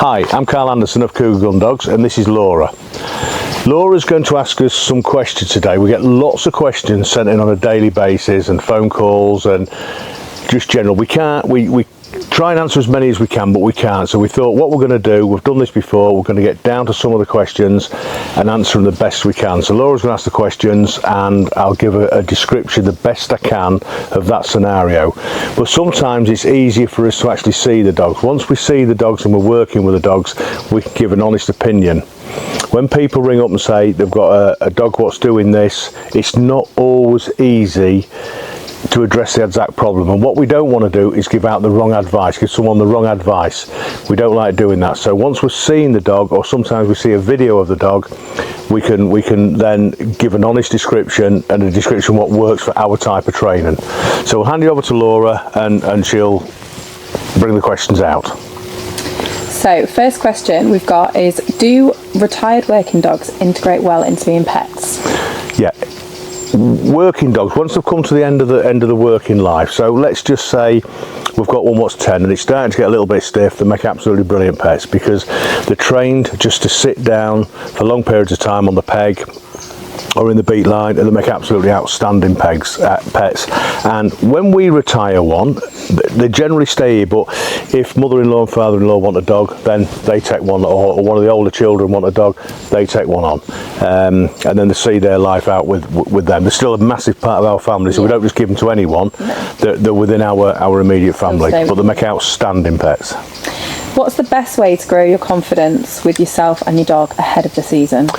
Hi, I'm Carl Anderson of Kugae Gundogs, and this is Laura. Laura's going to ask us some questions today. We get lots of questions sent in on a daily basis and phone calls and just general. We try and answer as many as we can, but we can't. So we thought what we're going to do, we've done this before, we're going to get down to some of the questions and answer them the best we can. So Laura's going to ask the questions and I'll give a description the best I can of that scenario. But sometimes it's easier for us to actually see the dogs. Once we see the dogs and we're working with the dogs, we can give an honest opinion. When people ring up and say they've got a dog what's doing this, it's not always easy to address the exact problem, and what we don't want to do is give out the wrong advice, give someone the wrong advice. We don't like doing that. So once we're seeing the dog, or sometimes we see a video of the dog, we can then give an honest description and a description what works for our type of training. So we'll hand you over to Laura and she'll bring the questions out. So first question we've got is, do retired working dogs integrate well into being pets? Yeah. Working dogs, once they've come to the end of the working life, so let's just say we've got one what's 10 and it's starting to get a little bit stiff, they make absolutely brilliant pets because they're trained just to sit down for long periods of time on the peg or in the beat line, and they make absolutely outstanding pets. And when we retire one, they generally stay here, but if mother-in-law and father-in-law want a dog, then they take one, or one of the older children want a dog, they take one on, and then they see their life out with them. They're still a massive part of our family, so we don't just give them to anyone. They're within our immediate family, but they make outstanding pets. What's the best way to grow your confidence with yourself and your dog ahead of the season?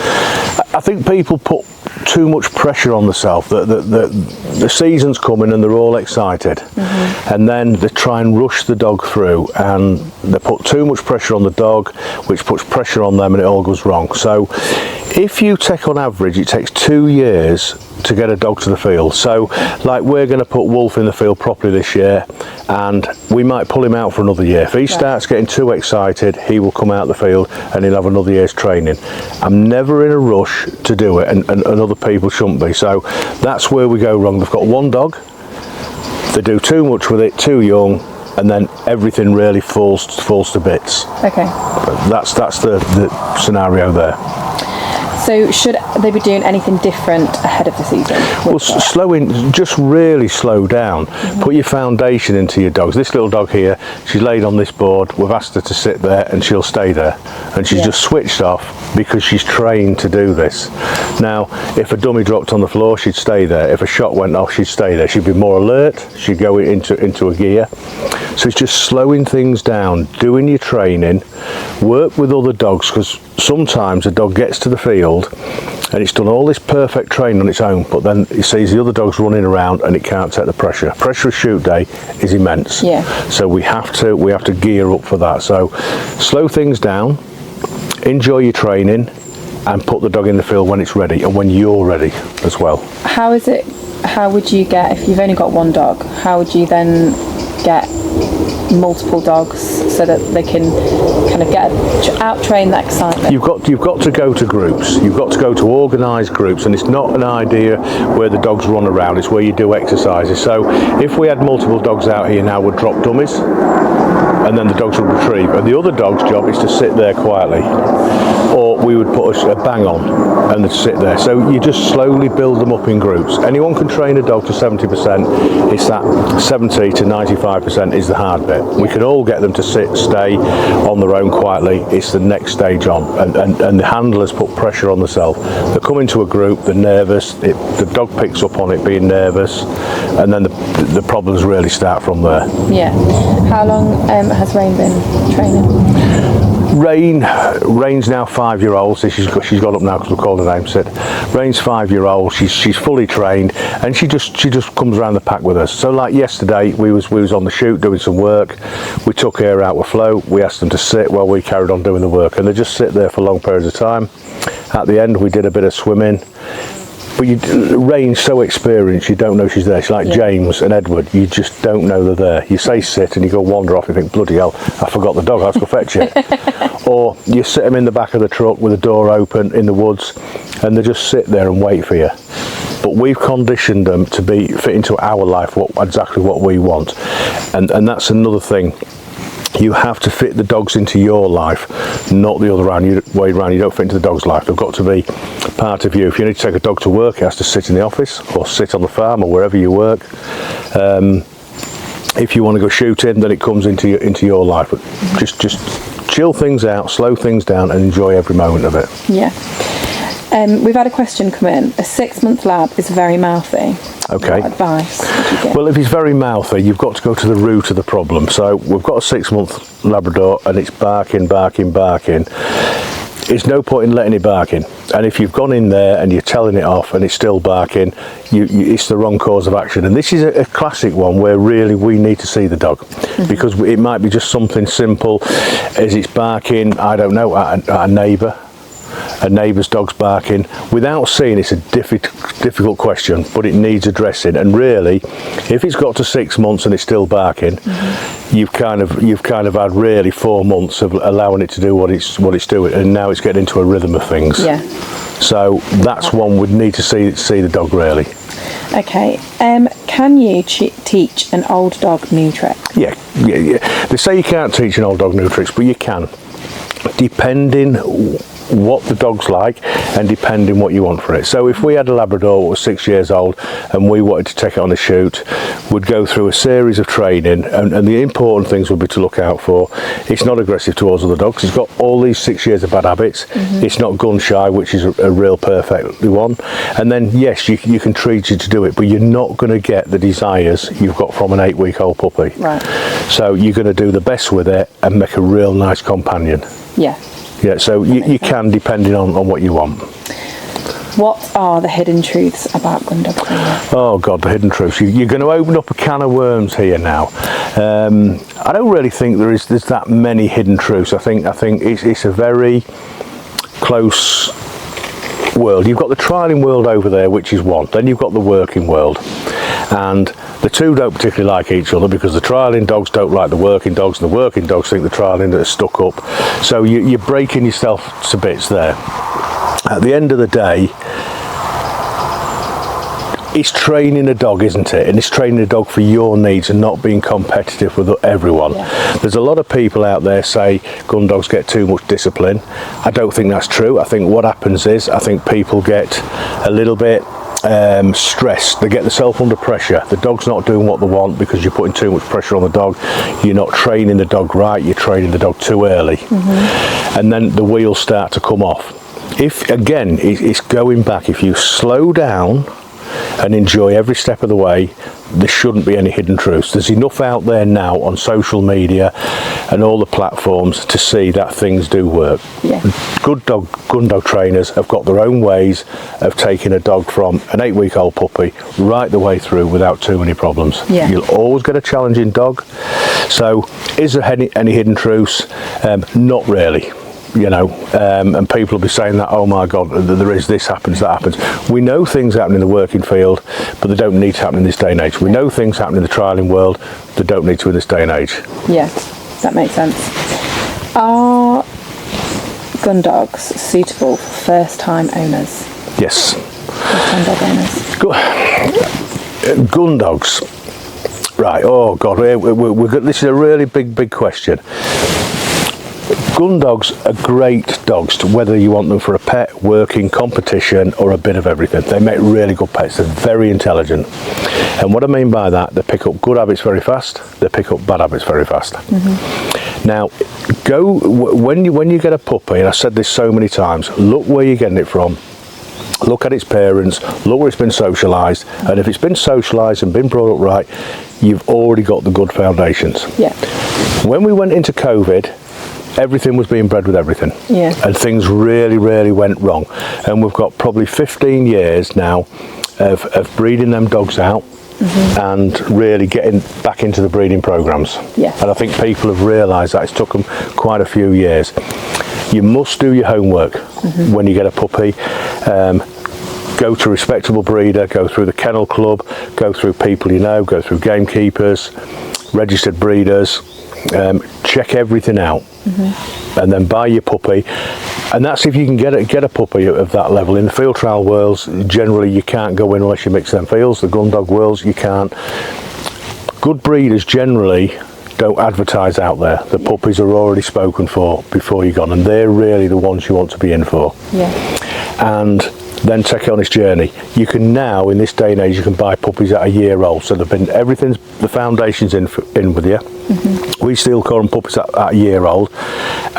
I think people put too much pressure on themselves. The season's coming and they're all excited, and then they try and rush the dog through, and they put too much pressure on the dog, which puts pressure on them, and it all goes wrong. So if you take on average, it takes 2 years to get a dog to the field. So like we're going to put Wolf in the field properly this year, and we might pull him out for another year. If he starts getting too excited, he will come out the field and he'll have another year's training. I'm never in a rush to do it, and other people shouldn't be. So that's where we go wrong. They've got one dog, they do too much with it, too young, and then everything really falls to bits. Okay. That's the scenario there. So should they be doing anything different ahead of the season? Well, just really slow down. Put your foundation into your dogs. This little dog here, she's laid on this board. We've asked her to sit there and she'll stay there. And she's just switched off because she's trained to do this. Now, if a dummy dropped on the floor, she'd stay there. If a shot went off, she'd stay there. She'd be more alert. She'd go into a gear. So it's just slowing things down, doing your training, work with other dogs, because sometimes a dog gets to the field and it's done all this perfect training on its own, but then it sees the other dogs running around and it can't take the pressure. Pressure of shoot day is immense. Yeah. So we have to gear up for that. So slow things down, enjoy your training, and put the dog in the field when it's ready and when you're ready as well. How would you get, if you've only got one dog, how would you then get multiple dogs so that they can kind of out train that excitement? You've got to go to groups. You've got to go to organised groups, and it's not an idea where the dogs run around, it's where you do exercises. So if we had multiple dogs out here now, we'd drop dummies and then the dogs would retrieve, and the other dog's job is to sit there quietly, or we would put a bang on and they'd sit there. So you just slowly build them up in groups. Anyone can train a dog to 70%. It's that 70 to 95% is the hard bit. We can all get them to stay on their own quietly. It's the next stage on, and the handlers put pressure on themselves. They come into a group, they're nervous, the dog picks up on it being nervous, and then the problems really start from there. Yeah. How long has Rain been training? Rain's now 5-year-old, so she's got up now because we've called her name. Sid. Rain's 5-year-old. She's fully trained, and she just comes around the pack with us. So like yesterday, we was on the shoot doing some work. We took her out with Flo. We asked them to sit while we carried on doing the work, and they just sit there for long periods of time. At the end, we did a bit of swimming. But Rain's so experienced, you don't know she's there. She's like James and Edward, you just don't know they're there. You say sit and you go wander off, you think, bloody hell, I forgot the dog, I have to go fetch it. Or you sit them in the back of the truck with the door open in the woods, and they just sit there and wait for you. But we've conditioned them to fit into our life exactly what we want. And that's another thing. You have to fit the dogs into your life, not the other way around. You don't fit into the dog's life. They've got to be part of you. If you need to take a dog to work, it has to sit in the office or sit on the farm or wherever you work. If you want to go shooting, then it comes into your life. But just chill things out, slow things down, and enjoy every moment of it. Yeah. We've had a question come in. A 6-month lab is very mouthy. Okay. What advice would you give? Well, if he's very mouthy, you've got to go to the root of the problem. So we've got a 6-month Labrador and it's barking. It's no point in letting it bark in. And if you've gone in there and you're telling it off and it's still barking, it's the wrong cause of action. And this is a classic one where really we need to see the dog, because it might be just something simple as it's barking, I don't know, at a neighbour's dog's barking. Without seeing, it's a difficult question, but it needs addressing. And really, if it's got to 6 months and it's still barking, you've kind of had really 4 months of allowing it to do what it's doing, and now it's getting into a rhythm of things. Yeah. So that's one we'd need to see the dog really. Okay. Can you teach an old dog new tricks? Yeah. They say you can't teach an old dog new tricks, but you can, depending what the dog's like and depending what you want for it. So if we had a Labrador that was 6 years old and we wanted to take it on a shoot, we'd go through a series of training, and the important things would be to look out for. It's not aggressive towards other dogs. It's got all these 6 years of bad habits. It's not gun shy, which is a real perfect one. And then yes, you can treat it to do it, but you're not going to get the desires you've got from an 8-week-old puppy. Right. So you're going to do the best with it and make a real nice companion. Yeah, so you can, depending on what you want. What are the hidden truths about Gundog training? Oh God, the hidden truths. You're going to open up a can of worms here now. I don't really think there's that many hidden truths. I think it's a very close world. You've got the trialling world over there, which is one. Then you've got the working world. And the two don't particularly like each other, because the trialling dogs don't like the working dogs, and the working dogs think the trialling are stuck up. So you're breaking yourself to bits there. At the end of the day, it's training a dog, isn't it? And it's training a dog for your needs and not being competitive with everyone. Yeah. There's a lot of people out there say gun dogs get too much discipline. I don't think that's true. I think what happens is, I think people get a little bit stressed. They get themselves under pressure. The dog's not doing what they want because you're putting too much pressure on the dog. You're not training the dog right. You're training the dog too early. And then the wheels start to come off. If, again, it's going back. If you slow down and enjoy every step of the way, there shouldn't be any hidden truths. There's enough out there now on social media and all the platforms to see that things do work. Yeah. Gun dog trainers have got their own ways of taking a dog from an 8-week-old puppy right the way through without too many problems. Yeah. You'll always get a challenging dog. So is there any hidden truths? Not really. You know, and people will be saying that, oh my God, there is this happens, that happens. We know things happen in the working field, but they don't need to happen in this day and age. We know things happen in the trialling world that don't need to in this day and age. Yeah, that makes sense. Are gun dogs suitable for first-time owners? Yes. First-time dog owners. Gun dogs. Right, oh God, this is a really big question. Gun dogs are great dogs, whether you want them for a pet, working, competition, or a bit of everything. They make really good pets. They're very intelligent. And what I mean by that, they pick up good habits very fast. They pick up bad habits very fast. Now, when you get a puppy, and I've said this so many times, look where you're getting it from. Look at its parents, look where it's been socialised, and if it's been socialised and been brought up right, you've already got the good foundations. Yeah. When we went into COVID, everything was being bred with everything. Yeah. And things really went wrong. And we've got probably 15 years now of breeding them dogs out and really getting back into the breeding programs. Yeah. And I think people have realised that. It's took them quite a few years. You must do your homework when you get a puppy. Go to a respectable breeder, go through the kennel club, go through people you know, go through gamekeepers, registered breeders, check everything out. And then buy your puppy, and that's if you can get a puppy of that level. In the field trial worlds, generally you can't go in unless you mix them fields. The gun dog worlds, you can't. Good breeders generally don't advertise out there. The puppies are already spoken for before you're gone, and they're really the ones you want to be in for. Yeah. And then take it on its journey. You can now, in this day and age, you can buy puppies at a year old. So the foundation's in with you. Mm-hmm. We still call them puppies at a year old,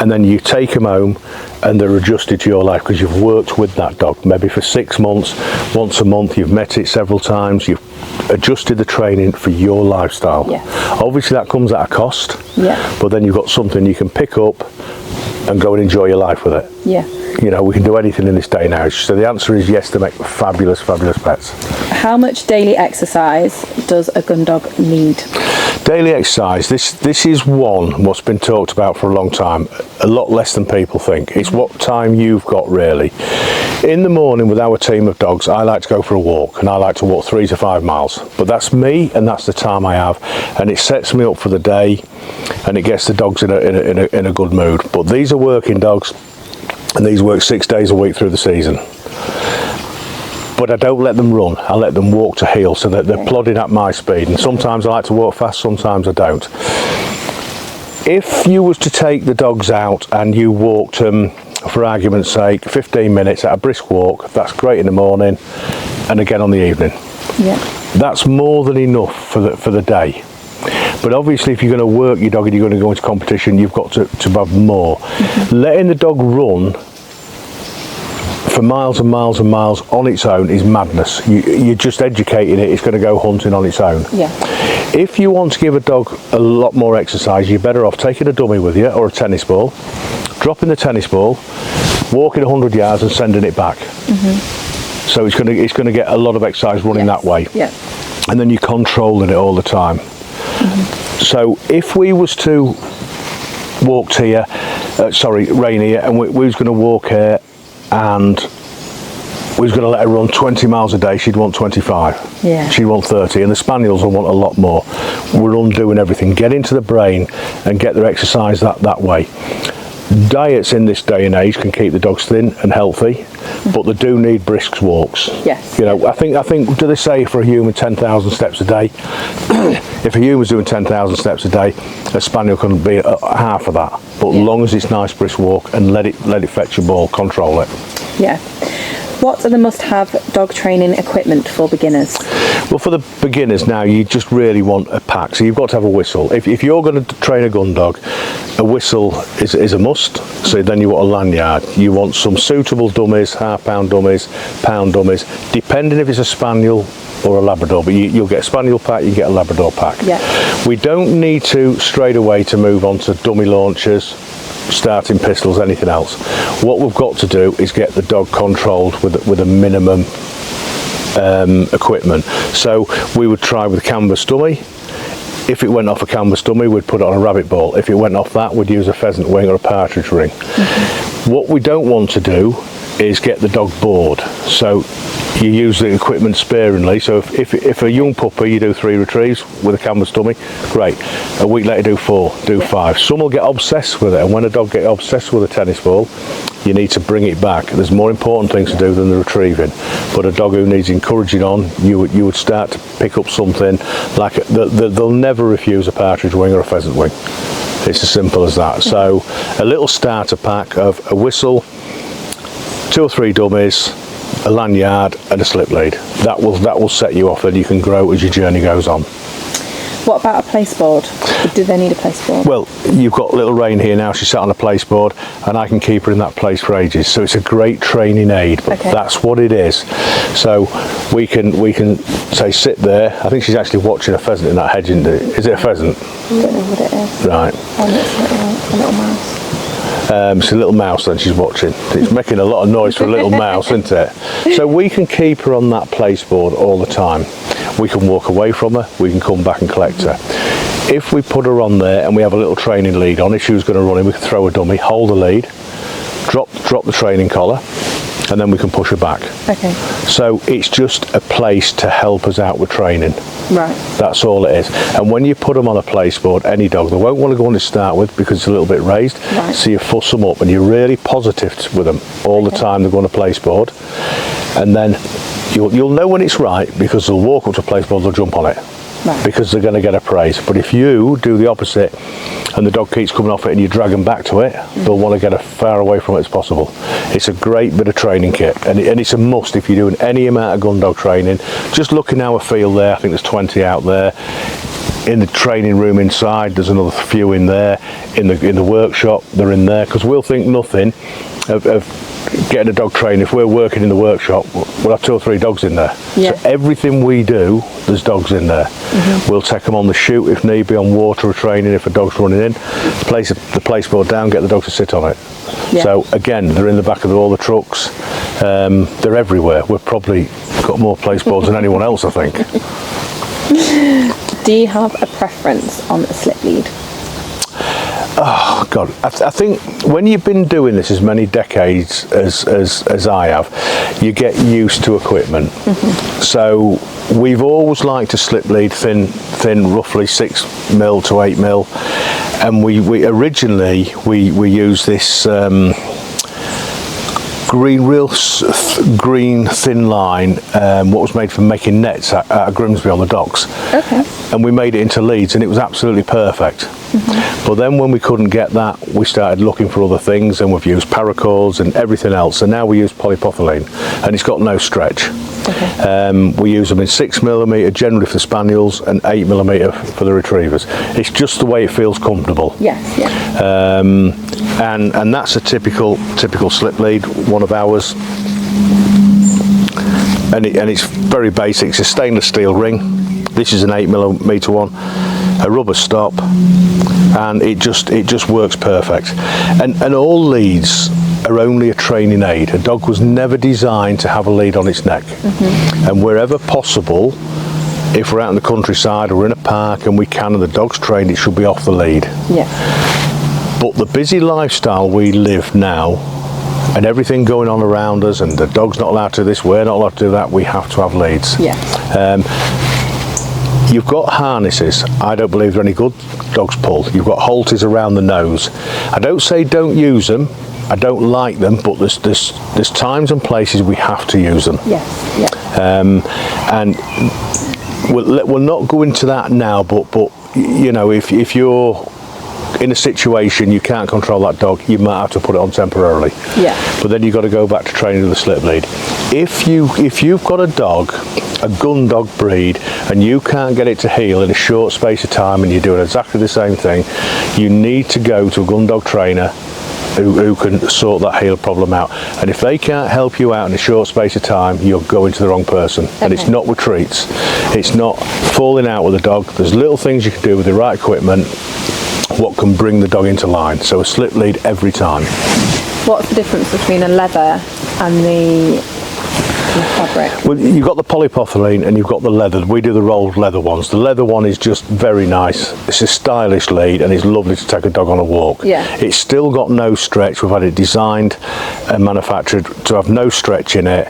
and then you take them home, and they're adjusted to your life because you've worked with that dog maybe for 6 months, once a month. You've met it several times. You've adjusted the training for your lifestyle. Yeah. Obviously, that comes at a cost. Yeah. But then you've got something you can pick up and go and enjoy your life with it. Yeah. You know, we can do anything in this day and age. So the answer is yes, to make fabulous, fabulous pets. How much daily exercise does a Gundog need? Daily exercise, this is what's been talked about for a long time, a lot less than people think. It's what time you've got, really. In the morning with our team of dogs, I like to go for a walk, and I like to walk 3 to 5 miles. But that's me, and that's the time I have, and it sets me up for the day, and it gets the dogs in a good mood. But these are working dogs, and these work 6 days a week through the season. But I don't let them run. I let them walk to heel so that they're plodding at my speed. And sometimes I like to walk fast, sometimes I don't. If you was to take the dogs out and you walked them, for argument's sake, 15 minutes at a brisk walk, that's great in the morning and again on the evening. Yeah. That's more than enough for the day. But obviously, if you're going to work your dog and you're going to go into competition, you've got to have more. Mm-hmm. Letting the dog run for miles and miles and miles on its own is madness. You're just educating it. It's going to go hunting on its own. Yeah. If you want to give a dog a lot more exercise, you're better off taking a dummy with you or a tennis ball, dropping the tennis ball, walking 100 yards and sending it back. Mm-hmm. So it's going to get a lot of exercise running that way. Yeah. And then you're controlling it all the time. Mm-hmm. So if we was to walk here, Rain here, and we was going to walk here, and we was going to let her run 20 miles a day, she'd want 25. Yeah. She'd want 30, and the Spaniels will want a lot more. We're undoing everything. Get into the brain and get their exercise that way. Diets in this day and age can keep the dogs thin and healthy, but they do need brisk walks. Yes. You know, I think do they say for a human 10,000 steps a day? If a human's doing 10,000 steps a day, a Spaniel can be half of that. But as long as it's nice brisk walk and let it fetch your ball, control it. Yeah. What are the must-have dog training equipment for beginners? Well, for the beginners now, you just really want a pack. So you've got to have a whistle. If you're going to train a gun dog, a whistle is a must. So then you want a lanyard. You want some suitable dummies, half-pound dummies, pound dummies, depending if it's a Spaniel or a Labrador. But you'll get a Spaniel pack, you get a Labrador pack. Yeah. We don't need to straight away to move on to dummy launchers, starting pistols, anything else. What we've got to do is get the dog controlled with a minimum equipment. So we would try with a canvas dummy. If it went off a canvas dummy, we'd put it on a rabbit ball. If it went off that, we'd use a pheasant wing or a partridge ring. Mm-hmm. What we don't want to do is get the dog bored. So you use the equipment sparingly. So if a young puppy, you do 3 retrieves with a canvas dummy, great. A week later, do 4, do 5. Some will get obsessed with it, and when a dog gets obsessed with a tennis ball, you need to bring it back. There's more important things to do than the retrieving. But a dog who needs encouraging on, you would start to pick up something like they'll never refuse a partridge wing or a pheasant wing. It's as simple as that. So a little starter pack of a whistle, 2 or 3 dummies, a lanyard and a slip lead. That will set you off, and you can grow as your journey goes on. What about a place board? Do they need a place board? Well, you've got little Rain here now. She's sat on a place board, and I can keep her in that place for ages. So it's a great training aid, but that's what it is. So we can say sit there. I think she's actually watching a pheasant in that hedge, isn't it? Is it a pheasant? I don't know what it is. Right. It's a little mouse. It's a little mouse then she's watching. It's making a lot of noise for a little mouse, isn't it? So we can keep her on that place board all the time. We can walk away from her, we can come back and collect her. If we put her on there and we have a little training lead on, if she was going to run in, we can throw a dummy, hold the lead, drop the training collar, and then we can push her back. Okay. So it's just a place to help us out with training. Right. That's all it is. And when you put them on a place board, any dog, they won't want to go on to start with because it's a little bit raised. Right. So you fuss them up and you're really positive with them all the time. They go on a place board, and then you'll know when it's right because they'll walk up to a place board, they'll jump on it. Right. because they're going to get appraised. But if you do the opposite and the dog keeps coming off it and you drag them back to it, they'll want to get as far away from it as possible. It's a great bit of training kit, and it's a must if you're doing any amount of gun dog training. Just look in our field there, I think there's 20 out there. In the training room inside, there's another few in there. In the workshop, they're in there, because we'll think nothing of getting a dog trained. If we're working in the workshop, we'll have 2 or 3 dogs in there. Yeah. So everything we do, there's dogs in there. We'll take them on the chute if need be, on water training if a dog's running in. Place the placeboard down, get the dog to sit on it. Yeah. So again, they're in the back of all the trucks. They're everywhere. We've probably got more placeboards than anyone else, I think. Do you have a preference on a slip lead? Oh God, I think when you've been doing this as many decades as I have, you get used to equipment. So we've always liked to slip lead thin, roughly 6mm to 8mm, and we originally used this green thin line, what was made for making nets out of Grimsby on the docks. Okay. And we made it into leads, and it was absolutely perfect. But then when we couldn't get that, we started looking for other things, and we've used paracords and everything else, and now we use polypropylene, and it's got no stretch. Okay. We use them in 6mm generally for the Spaniels and 8mm for the retrievers. It's just the way it feels comfortable. Yes, yeah. And that's a typical slip lead, one of ours. And it's very basic. It's a stainless steel ring. This is an 8mm one, a rubber stop, and it just works perfect. And all leads are only a training aid. A dog was never designed to have a lead on its neck. And wherever possible, if we're out in the countryside or we're in a park and we can and the dog's trained, it should be off the lead. Yeah. But the busy lifestyle we live now, and everything going on around us, and the dog's not allowed to do this, we're not allowed to do that, we have to have leads. Yeah. You've got harnesses. I don't believe they're any good. Dogs pull. You've got halters around the nose. I don't say don't use them. I don't like them, but there's times and places we have to use them. Yes, yeah. And we'll not go into that now, but you know, if you're in a situation you can't control that dog, you might have to put it on temporarily. Yeah. But then you've got to go back to training with the slip lead. If you've got a dog, a Gundog breed, and you can't get it to heel in a short space of time, and you're doing exactly the same thing, you need to go to a Gundog trainer who can sort that heel problem out. And if they can't help you out in a short space of time, you're going to the wrong person. Okay. And it's not with treats. It's not falling out with a dog. There's little things you can do with the right equipment what can bring the dog into line. So a slip lead every time. What's the difference between a leather and the fabric? Well, you've got the polypropylene and you've got the leather. We do the rolled leather ones. The leather one is just very nice. It's a stylish lead and it's lovely to take a dog on a walk. Yeah. It's still got no stretch. We've had it designed and manufactured to have no stretch in it.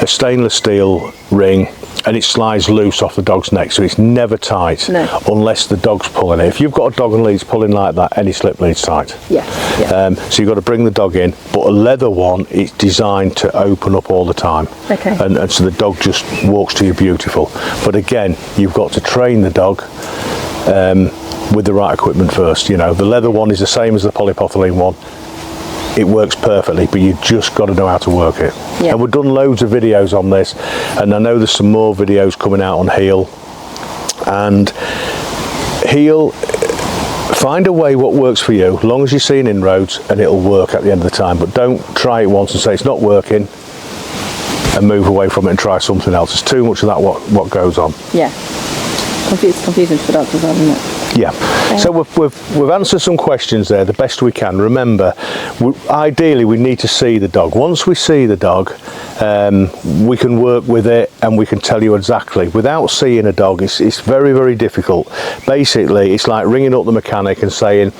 A stainless steel ring, and it slides loose off the dog's neck, so it's never tight. No. Unless the dog's pulling it. If you've got a dog and lead's pulling like that, any slip lead's tight. Yes. Yeah. So you've got to bring the dog in, but a leather one is designed to open up all the time. Okay. And so the dog just walks to you beautiful. But again, you've got to train the dog with the right equipment first. You know, the leather one is the same as the polypropylene one. It works perfectly, but you just got to know how to work it. Yeah. And we've done loads of videos on this, and I know there's some more videos coming out on heel. And heel, find a way what works for you, as long as you're seeing inroads, and it'll work at the end of the time. But don't try it once and say it's not working and move away from it and try something else. There's too much of that what goes on. Yeah. It's confusing for dogs as well, isn't it? Yeah. So we've answered some questions there the best we can. Remember, ideally we need to see the dog. Once we see the dog, we can work with it and we can tell you exactly. Without seeing a dog, it's very, very difficult. Basically, it's like ringing up the mechanic and saying,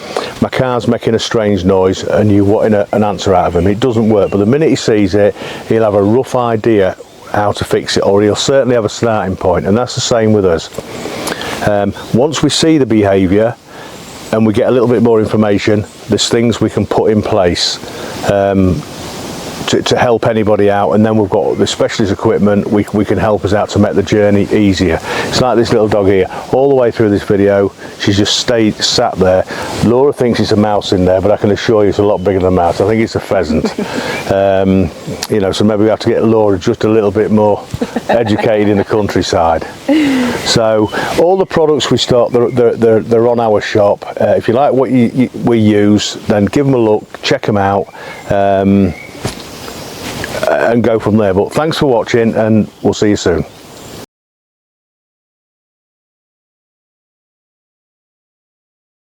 my car's making a strange noise, and you wanting an answer out of him. It doesn't work. But the minute he sees it, he'll have a rough idea how to fix it, or he'll certainly have a starting point, and that's the same with us. Once we see the behaviour and we get a little bit more information, there's things we can put in place to help anybody out, and then we've got the specialist equipment we can help us out to make the journey easier. It's like this little dog here. All the way through this video, she's just sat there. Laura thinks it's a mouse in there, but I can assure you it's a lot bigger than a mouse. I think it's a pheasant. You know, so maybe we have to get Laura just a little bit more educated in the countryside. So all the products we stock, they're on our shop. If you like what we use, then give them a look, check them out, and go from there. But thanks for watching, and we'll see you soon.